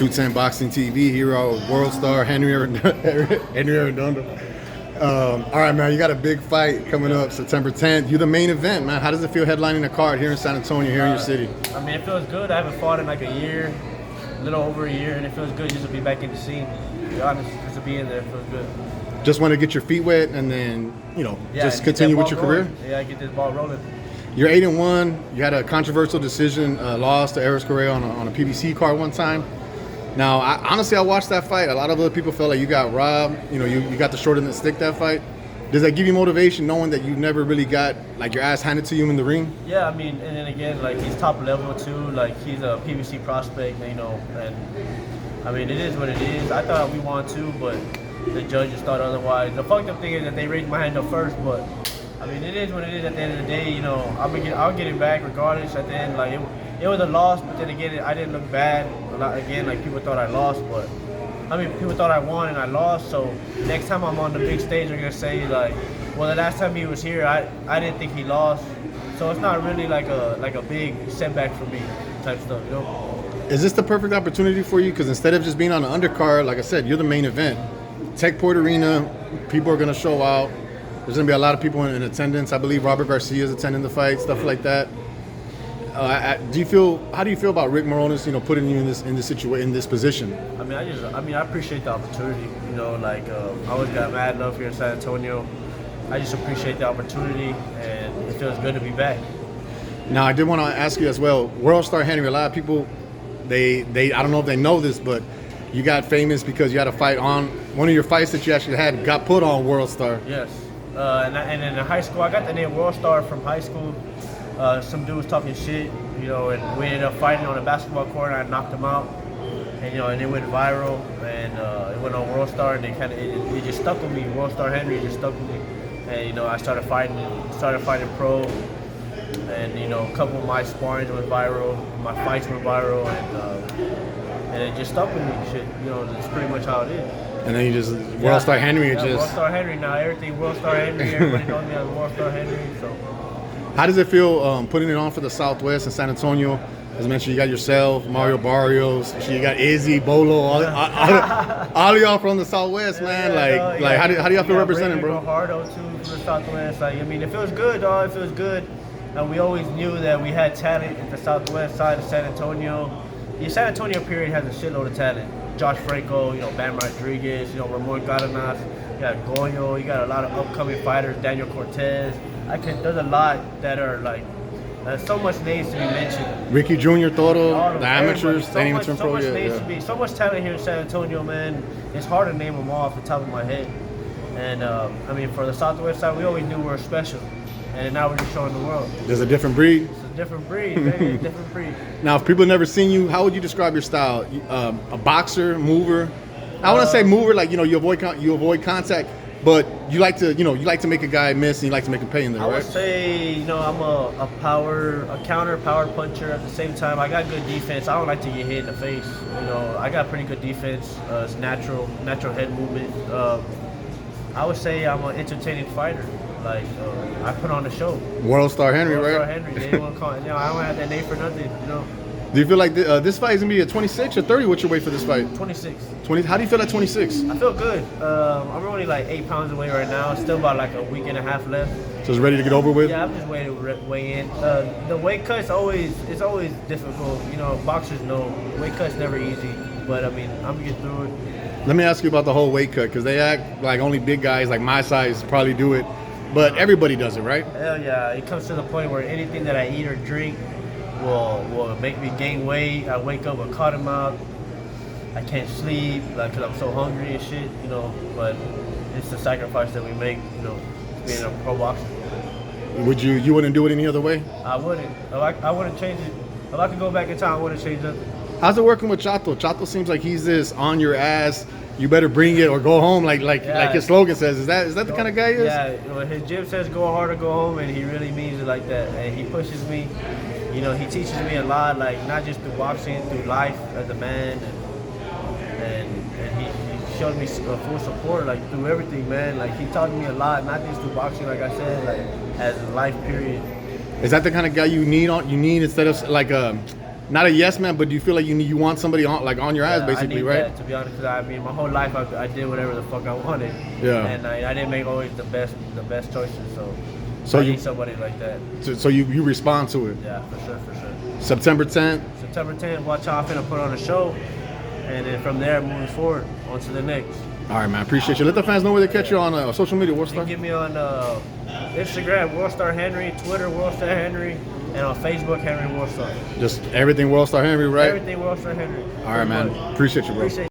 210 Boxing TV, hero of Worldstar Henry Arrendondo. All right, man, you got a big fight coming up September 10th. You're the main event, man. How does it feel headlining a card here in San Antonio, here in your city? I mean, it feels good. I haven't fought in like a year, a little over a year, and it feels good just to be back in the scene. To be honest, just to be in there feels good. Just want to get your feet wet and then, just continue with your career? Yeah, get this ball rolling. You're 8-1. You had a controversial decision loss to Eris Correa on a PBC card one time. Now, honestly, I watched that fight. A lot of other people felt like you got robbed. You got the short end of the stick that fight. Does that give you motivation knowing that you never really got like your ass handed to you in the ring? Yeah, I mean, and then again, like he's top level too. Like he's a PBC prospect, and I mean, it is what it is. I thought we won too, but the judges thought otherwise. The fucked up thing is that they raised my hand up first, but I mean, it is what it is. At the end of the day, I'll get it back regardless. At the end, like it was a loss, but then again, I didn't look bad. Again, like people thought I lost, but I mean, people thought I won and I lost. So next time I'm on the big stage, they're gonna say like, well, the last time he was here, I didn't think he lost. So it's not really like a big setback for me, type stuff, Is this the perfect opportunity for you? Because instead of just being on the undercard, like I said, you're the main event. Techport Arena, people are gonna show out. There's going to be a lot of people in attendance. I believe Robert Garcia is attending the fight, stuff like that. How do you feel about Rick Moronis, putting you in this position? I mean, I appreciate the opportunity. I always got mad love here in San Antonio. I just appreciate the opportunity, and it feels good to be back. Now, I did want to ask you as well. Worldstar Henry, a lot of people, they I don't know if they know this, but you got famous because you had a fight on one of your fights that you actually had got put on Worldstar. Yes. And in high school, I got the name Worldstar from high school. Some dude was talking shit, and we ended up fighting on a basketball court, and I knocked him out. And it went viral, and it went on Worldstar, and it just stuck with me. Worldstar Henry just stuck with me. And, I started fighting pro, and, a couple of my sparrings went viral, my fights went viral, and it just stuck with me. Shit, that's pretty much how it is. And then you just Worldstar Henry. Worldstar Henry now. Everything Worldstar Henry. Everybody knows me as Worldstar Henry. So, how does it feel putting it on for the Southwest and San Antonio? As mentioned, you got yourself, Mario Barrios. You got Izzy, Bolo, all of y'all from the Southwest, man. How do y'all feel representing, bro? Hardo too from the Southwest. It feels good, dog. It feels good. And we always knew that we had talent at the Southwest side of San Antonio. The San Antonio period has a shitload of talent. Josh Franco, Bam Rodriguez, Ramon Cárdenas, you got Goyo, you got a lot of upcoming fighters, Daniel Cortez. There's a lot that are so much names to be mentioned. Ricky Jr., Toro, the amateurs, so much talent here in San Antonio, man. It's hard to name them all off the top of my head. And for the Southwest side, we always knew we were special. And now we're just showing the world. There's a different breed. It's a different breed, baby. Different breed. Now, if people have never seen you, how would you describe your style? A boxer, mover? I want to say mover, like you avoid contact, but you like to make a guy miss and you like to make him pay in there, right? I would say, I'm a counter power puncher. At the same time, I got good defense. I don't like to get hit in the face. I got pretty good defense. It's natural head movement. I would say I'm an entertaining fighter. I put on the show. Worldstar Henry, right? Worldstar Henry. They didn't want to call it. I don't have that name for nothing. Do you feel like this fight is gonna be a 26 or 30? What's your weight for this fight? 26. 20. How do you feel at 26? I feel good. I'm only 8 pounds away right now. Still about a week and a half left. So it's ready to get over with? Yeah, I'm just waiting to weigh in. The weight cut's always difficult. Boxers know weight cut's never easy. But I'm gonna get through it. Let me ask you about the whole weight cut, because they act like only big guys like my size probably do it. But everybody does it, right? Hell yeah. It comes to the point where anything that I eat or drink will make me gain weight. I wake up with cotton mouth. I can't sleep because I'm so hungry and shit, But it's the sacrifice that we make, being a pro boxer. Would you wouldn't do it any other way? I wouldn't. I wouldn't change it. If I could go back in time, I wouldn't change it. How's it working with Choco? Choco seems like he's this on your ass. You better bring it or go home, like his slogan says. Is that the kind of guy he is? Yeah, when his gym says go hard or go home, and he really means it like that. And he pushes me. He teaches me a lot, not just through boxing, through life as a man, and he showed me full support, through everything, man. He taught me a lot, not just through boxing, like I said, as a life period. Is that the kind of guy you need instead of not a yes man, but do you feel like you want somebody on your ass, Yeah, basically, I need right? That, to be honest, because I mean, my whole life I did whatever the fuck I wanted. Yeah. And I didn't make always the best choices. So I you- need somebody like that. So you respond to it. Yeah, for sure. September 10th. September 10th, watch out, I'm finna put on a show, and then from there, moving forward, on to the next. All right, man. Appreciate you. Let the fans know where they catch you on social media. You can Worldstar. get me on Instagram, Worldstar Henry, Twitter, Worldstar Henry, and on Facebook, Henry Worldstar. Just everything Worldstar Henry, right? Everything Worldstar Henry. All right, man. Appreciate you, bro. Appreciate